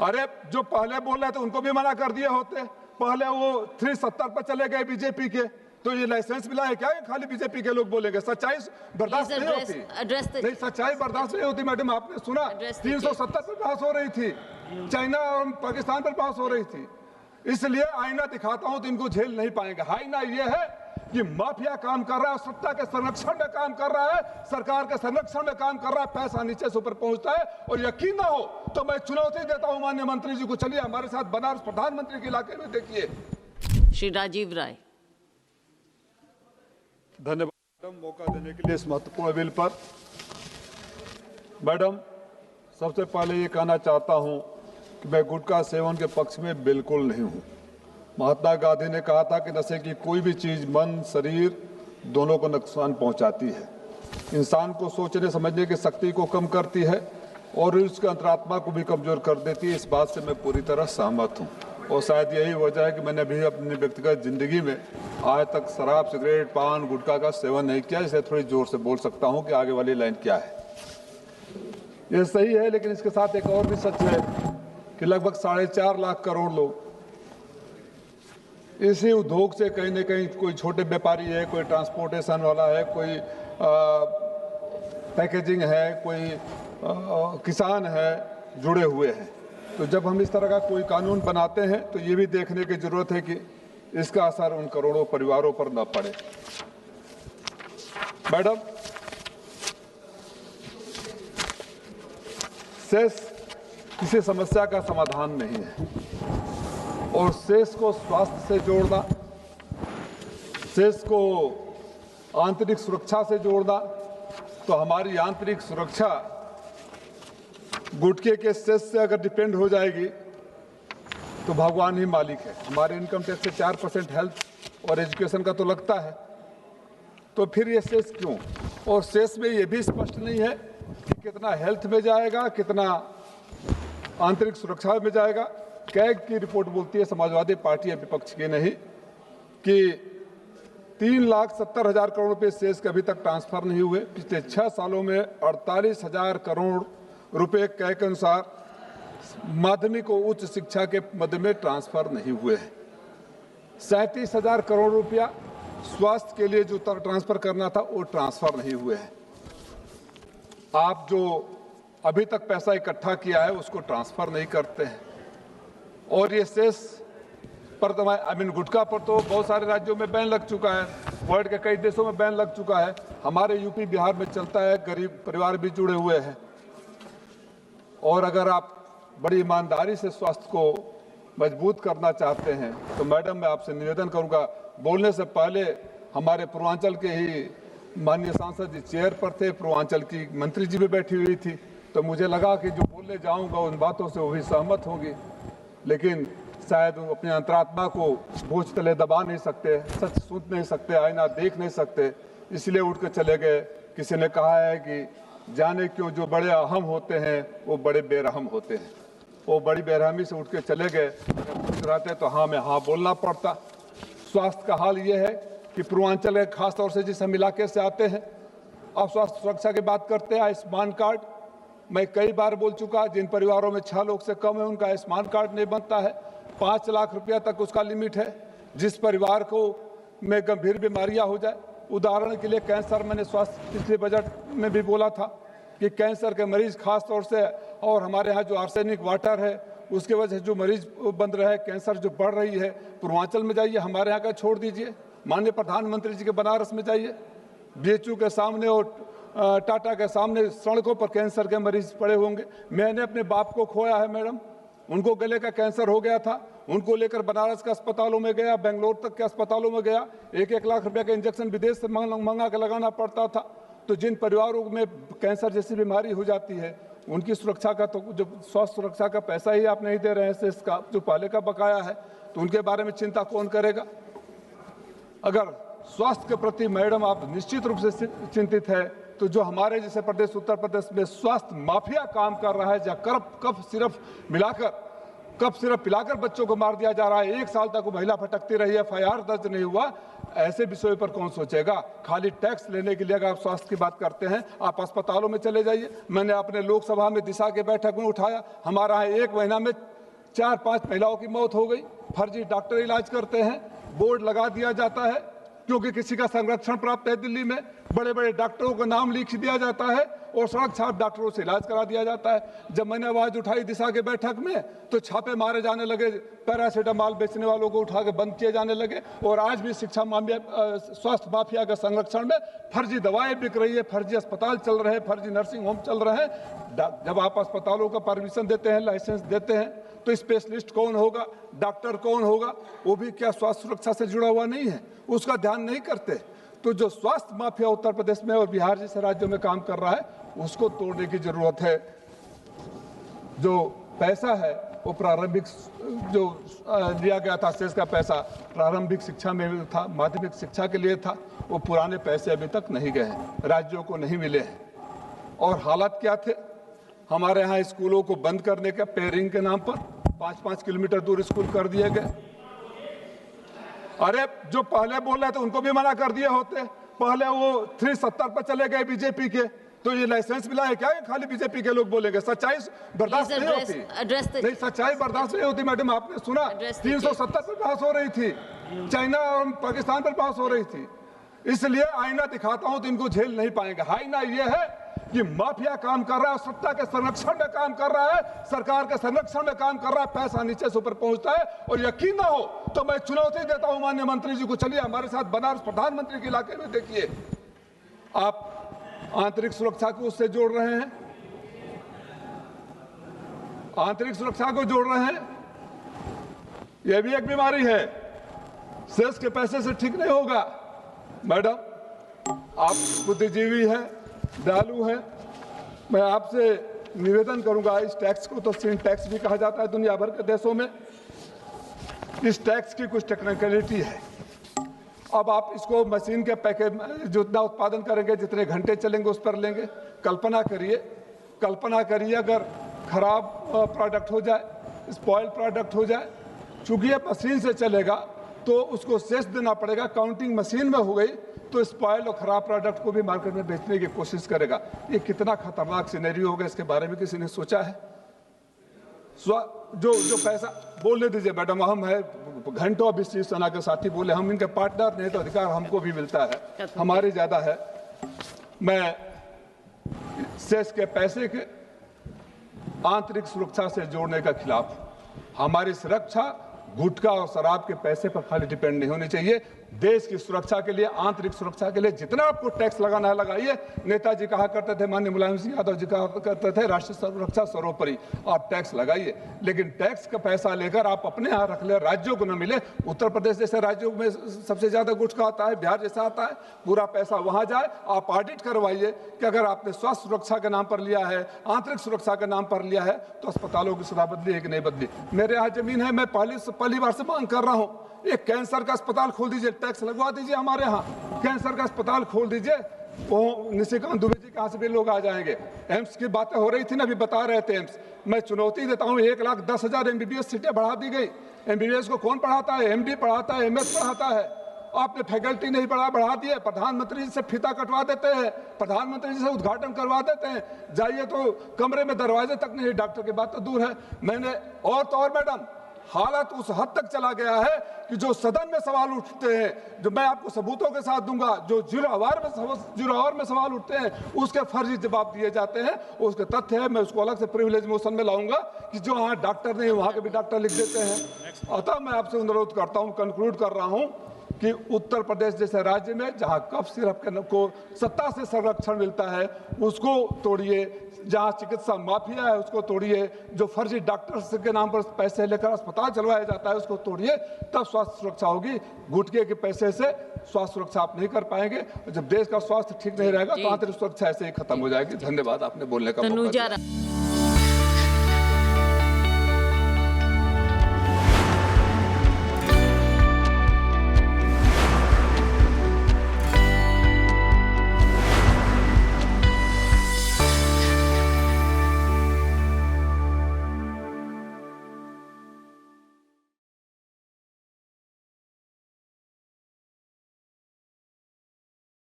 अरे जो पहले बोल रहे थे उनको भी मना कर दिए होते। पहले वो 370 पर चले गए बीजेपी के, तो ये लाइसेंस मिला है क्या? खाली बीजेपी के लोग बोलेंगे। सच्चाई बर्दाश्त नहीं होती। नहीं, सच्चाई बर्दाश्त नहीं होती मैडम। आपने सुना 370 पर बहस हो रही थी, चाइना और पाकिस्तान पर बहस हो रही थी। इसलिए आईना दिखाता हूं तो इनको झेल नहीं पाएंगे। आईना ये है कि माफिया काम कर रहा है, सत्ता के संरक्षण में काम कर रहा है, सरकार के संरक्षण में काम कर रहा है, पैसा नीचे से ऊपर पहुंचता है। और यकीन ना हो तो मैं चुनौती देता हूं माननीय मंत्री जी को, चलिए हमारे साथ बनारस प्रधानमंत्री के इलाके में देखिए। श्री राजीव राय। धन्यवाद मैडम, मौका देने के लिए इस महत्वपूर्ण बिल पर। मैडम, सबसे पहले ये कहना चाहता हूं कि मैं गुटखा सेवन के पक्ष में बिल्कुल नहीं हूं। महात्मा गांधी ने कहा था कि नशे की कोई भी चीज मन शरीर दोनों को नुकसान पहुंचाती है, इंसान को सोचने समझने की शक्ति को कम करती है और उसके अंतरात्मा को भी कमजोर कर देती है। इस बात से मैं पूरी तरह सहमत हूं और शायद यही वजह है कि मैंने अभी अपनी व्यक्तिगत जिंदगी में आज तक शराब, सिगरेट, पान, गुटखा का सेवन नहीं किया। इसे थोड़ी जोर से बोल सकता हूं कि आगे वाली लाइन क्या है। ये सही है, लेकिन इसके साथ एक और भी सच है कि लगभग 4.5 लाख करोड़ लोग इसी उद्योग से कहीं न कहीं, कोई छोटे व्यापारी है, कोई ट्रांसपोर्टेशन वाला है, कोई पैकेजिंग है, कोई किसान है, जुड़े हुए हैं। तो जब हम इस तरह का कोई कानून बनाते हैं तो ये भी देखने की जरूरत है कि इसका असर उन करोड़ों परिवारों पर न पड़े। मैडम, सेस किसी समस्या का समाधान नहीं है और सेस को स्वास्थ्य से जोड़ना, सेस को आंतरिक सुरक्षा से जोड़ना, तो हमारी आंतरिक सुरक्षा गुटखे के सेस से अगर डिपेंड हो जाएगी तो भगवान ही मालिक है। हमारे इनकम टैक्स से 4% हेल्थ और एजुकेशन का तो लगता है, तो फिर ये सेस क्यों? और सेस में ये भी स्पष्ट नहीं है कि कितना हेल्थ में जाएगा, कितना आंतरिक सुरक्षा में जाएगा। कैग की रिपोर्ट बोलती है, समाजवादी पार्टी है, विपक्ष की नहीं, कि 3,70,000 करोड़ रुपए सेस के अभी तक ट्रांसफर नहीं हुए। पिछले 6 सालों में 48,000 करोड़ रुपए कैग के अनुसार माध्यमिक और उच्च शिक्षा के मद में ट्रांसफर नहीं हुए हैं। 37,000 करोड़ रुपया स्वास्थ्य के लिए जो ट्रांसफर करना था वो ट्रांसफर नहीं हुए हैं। आप जो अभी तक पैसा इकट्ठा किया है उसको ट्रांसफर नहीं करते हैं। और ये सेस पर गुटखा पर तो बहुत सारे राज्यों में बैन लग चुका है, वर्ल्ड के कई देशों में बैन लग चुका है। हमारे यूपी बिहार में चलता है, गरीब परिवार भी जुड़े हुए हैं। और अगर आप बड़ी ईमानदारी से स्वास्थ्य को मजबूत करना चाहते हैं तो मैडम, मैं आपसे निवेदन करूंगा, बोलने से पहले हमारे पूर्वांचल के ही माननीय सांसद जी चेयर पर थे, पूर्वांचल की मंत्री जी भी बैठी हुई थी, तो मुझे लगा कि जो बोलने जाऊंगा उन बातों से वो भी सहमत होंगी, लेकिन शायद वो अपने अंतरात्मा को बोझ तले दबा नहीं सकते, सच सुन नहीं सकते, आईना देख नहीं सकते, इसलिए उठ कर चले गए। किसी ने कहा है कि जाने क्यों जो बड़े अहम होते हैं वो बड़े बेरहम होते हैं। वो बड़ी बेरहमी से उठ के चले गए। खुश रहते तो हाँ में हाँ बोलना पड़ता। स्वास्थ्य का हाल ये है कि पूर्वांचल के खासतौर से जिस हम इलाके से आते हैं, अब स्वास्थ्य सुरक्षा की बात करते हैं, आयुष्मान कार्ड मैं कई बार बोल चुका, जिन परिवारों में 6 लोग से कम है उनका आयुष्मान कार्ड नहीं बनता है। 5 लाख रुपया तक उसका लिमिट है। जिस परिवार को में गंभीर बीमारियां हो जाए, उदाहरण के लिए कैंसर, मैंने स्वास्थ्य पिछले बजट में भी बोला था कि कैंसर के मरीज खास तौर से, और हमारे यहाँ जो आर्सेनिक वाटर है उसके वजह से जो मरीज बन रहे हैं, कैंसर जो बढ़ रही है, पूर्वांचल में जाइए, हमारे यहाँ का छोड़ दीजिए, माननीय प्रधानमंत्री जी के बनारस में जाइए, BHU के सामने और टाटा के सामने सड़कों पर कैंसर के मरीज पड़े होंगे। मैंने अपने बाप को खोया है मैडम, उनको गले का कैंसर हो गया था, उनको लेकर बनारस के अस्पतालों में गया, बेंगलोर तक के अस्पतालों में गया, 1-1 लाख रुपए का इंजेक्शन विदेश से मंगा के लगाना पड़ता था। तो जिन परिवारों में कैंसर जैसी बीमारी हो जाती है उनकी सुरक्षा का, तो जो स्वास्थ्य सुरक्षा का पैसा ही आप नहीं दे रहे हैं, इसका जो पहले का बकाया है, तो उनके बारे में चिंता कौन करेगा? अगर स्वास्थ्य के प्रति मैडम आप निश्चित रूप से चिंतित है तो जो हमारे जैसे प्रदेश, उत्तर प्रदेश में स्वास्थ्य माफिया काम कर रहा है, जहाँ कब सिर्फ पिलाकर बच्चों को मार दिया जा रहा है, 1 साल तक वो महिला भटकती रही, FIR दर्ज नहीं हुआ, ऐसे विषयों पर कौन सोचेगा? खाली टैक्स लेने के लिए अगर आप स्वास्थ्य की बात करते हैं, आप अस्पतालों में चले जाइए। मैंने अपने लोकसभा में दिशा के बैठक में उठाया, हमारा यहाँ 1 महीना में 4-5 महिलाओं की मौत हो गई। फर्जी डॉक्टर इलाज करते हैं, बोर्ड लगा दिया जाता है क्योंकि किसी का संरक्षण प्राप्त है। दिल्ली में बड़े बड़े डॉक्टरों का नाम लिख दिया जाता है और सड़क छाप डॉक्टरों से इलाज करा दिया जाता है। जब मैंने आवाज उठाई दिशा के बैठक में तो छापे मारे जाने लगे, पैरासीटामॉल बेचने वालों को उठा के बंद किए जाने लगे। और आज भी शिक्षा माफिया, स्वास्थ्य माफिया के संरक्षण में फर्जी दवाएं बिक रही है, फर्जी अस्पताल चल रहे हैं, फर्जी नर्सिंग होम चल रहे हैं। जब आप अस्पतालों का परमिशन देते हैं, लाइसेंस देते हैं, तो स्पेशलिस्ट कौन होगा, डॉक्टर कौन होगा, वो भी क्या स्वास्थ्य सुरक्षा से जुड़ा हुआ नहीं है, उसका ध्यान नहीं करते। तो जो स्वास्थ्य माफिया उत्तर प्रदेश में और बिहार जैसे राज्यों में काम कर रहा है, उसको तोड़ने की जरूरत है। जो पैसा है वो प्रारंभिक जो लिया गया था, शेष का पैसा प्रारंभिक शिक्षा में था, माध्यमिक शिक्षा के लिए था, वो पुराने पैसे अभी तक नहीं गए हैं, राज्यों को नहीं मिले हैं। और हालात क्या थे, हमारे यहाँ स्कूलों को बंद करने का पेयरिंग के नाम पर 5-5 किलोमीटर दूर स्कूल कर दिए गए। अरे जो पहले बोल रहे थे उनको भी मना कर दिए होते। पहले वो 370 पर चले गए बीजेपी के, तो ये लाइसेंस मिला है क्या? खाली बीजेपी के लोग बोलेंगे। सच्चाई बर्दाश्त नहीं होती, नहीं सच्चाई बर्दाश्त नहीं होती। मैडम आपने सुना 370 पर बहस हो रही थी, चाइना और पाकिस्तान पर बहस हो रही थी। इसलिए आईना दिखाता हूं तो इनको झेल नहीं पाएंगे। आईना ये है कि माफिया काम कर रहा है, सत्ता के संरक्षण में काम कर रहा है, सरकार के संरक्षण में काम कर रहा है, पैसा नीचे से ऊपर पहुंचता है। और यकीन ना हो तो मैं चुनौती देता हूं माननीय मंत्री जी को, चलिए हमारे साथ बनारस प्रधानमंत्री के इलाके में देखिए, आप आंतरिक सुरक्षा को उससे जोड़ रहे हैं, आंतरिक सुरक्षा को जोड़ रहे हैं। यह भी एक बीमारी है, सेस के पैसे से ठीक नहीं होगा। मैडम आप बुद्धिजीवी हैं, दयालु है, मैं आपसे निवेदन करूंगा, इस टैक्स को तो सिन टैक्स भी कहा जाता है दुनिया भर के देशों में। इस टैक्स की कुछ टेक्निकलिटी है। अब आप इसको मशीन के पैकेज जितना उत्पादन करेंगे, जितने घंटे चलेंगे उस पर लेंगे। कल्पना करिए अगर खराब प्रोडक्ट हो जाए, स्पॉइल प्रोडक्ट हो जाए, चूंकि ये मशीन से चलेगा तो उसको सेस देना पड़ेगा। काउंटिंग मशीन में हो गई तो स्पॉइल और खराब प्रोडक्ट को भी मार्केट में बेचने की कोशिश करेगा। ये कितना खतरनाक सिनेरियो होगा, इसके बारे में किसी ने सोचा है? जो पैसा बोलने दीजिए मैडम, हम है घंटों अभी शिवसेना के साथी बोले, हम इनके पार्टनर नहीं तो अधिकार हमको भी मिलता है, हमारी ज्यादा है। मैं सेस के पैसे के आंतरिक सुरक्षा से जोड़ने का खिलाफ। हमारी सुरक्षा गुटखा और शराब के पैसे पर खाली डिपेंड नहीं होनी चाहिए। देश की सुरक्षा के लिए, आंतरिक सुरक्षा के लिए जितना आपको टैक्स लगाना है लगाइए। नेताजी कहा करते थे, माननीय मुलायम सिंह यादव जी कहा करते थे, राष्ट्रीय सुरक्षा सर्वोपरि, आप टैक्स लगाइए। लेकिन टैक्स का पैसा लेकर आप अपने यहाँ रख ले, राज्यों को न मिले। उत्तर प्रदेश जैसे राज्यों में सबसे ज्यादा गुटखा आता है, बिहार जैसा आता है, पूरा पैसा वहां जाए। आप ऑडिट करवाइए कि अगर आपने स्वास्थ्य सुरक्षा के नाम पर लिया है, आंतरिक सुरक्षा के नाम पर लिया है, तो अस्पतालों की सुविधा बदली है कि नहीं बदली। मेरे यहाँ जमीन है, मैं पहली बार से मांग कर रहा हूँ, एक कैंसर का अस्पताल खोल दीजिए, टैक्स लगवा दीजिए। हमारे यहाँ कैंसर का अस्पताल खोल दीजिए, वो निशिकांत दुबे जी कहाँ से भी लोग आ जाएंगे। एम्स की बातें हो रही थी ना, अभी बता रहे थे एम्स। मैं चुनौती देता हूँ, 1,10,000 MBBS सीटें बढ़ा दी गई। MBBS को कौन पढ़ाता है? MD पढ़ाता है, MS पढ़ाता है। आपने फैकल्टी नहीं बढ़ा दिए। प्रधानमंत्री जी से फीता कटवा देते हैं, प्रधानमंत्री जी से उद्घाटन करवा देते हैं, जाइए तो कमरे में दरवाजे तक नहीं। डॉक्टर की बात तो दूर है। मैंने और तो और मैडम, हालत उस हद तक चला गया है कि जो सदन में सवाल उठते हैं, जो मैं आपको सबूतों के साथ दूंगा, जो जीरो आवर में सवाल उठते हैं, उसके फर्जी जवाब दिए जाते हैं। उसके तथ्य है, मैं उसको अलग से प्रिविलेज मोशन में लाऊंगा कि जो वहाँ डॉक्टर नहीं वहाँ के भी डॉक्टर लिख देते हैं। अतः मैं आपसे अनुरोध करता हूँ, कंक्लूड कर रहा हूँ कि उत्तर प्रदेश जैसे राज्य में जहां कफ सिरप को सत्ता से संरक्षण मिलता है, उसको तोड़िए। जहां चिकित्सा माफिया है, उसको तोड़िए। जो फर्जी डॉक्टर्स के नाम पर पैसे लेकर अस्पताल चलवाया जाता है, उसको तोड़िए, तब स्वास्थ्य सुरक्षा होगी। गुटखे के पैसे से स्वास्थ्य सुरक्षा आप नहीं कर पाएंगे। जब देश का स्वास्थ्य ठीक नहीं रहेगा तो आंतरिक सुरक्षा ऐसे ही खत्म हो जाएगी। धन्यवाद आपने बोलने का मौका दिया।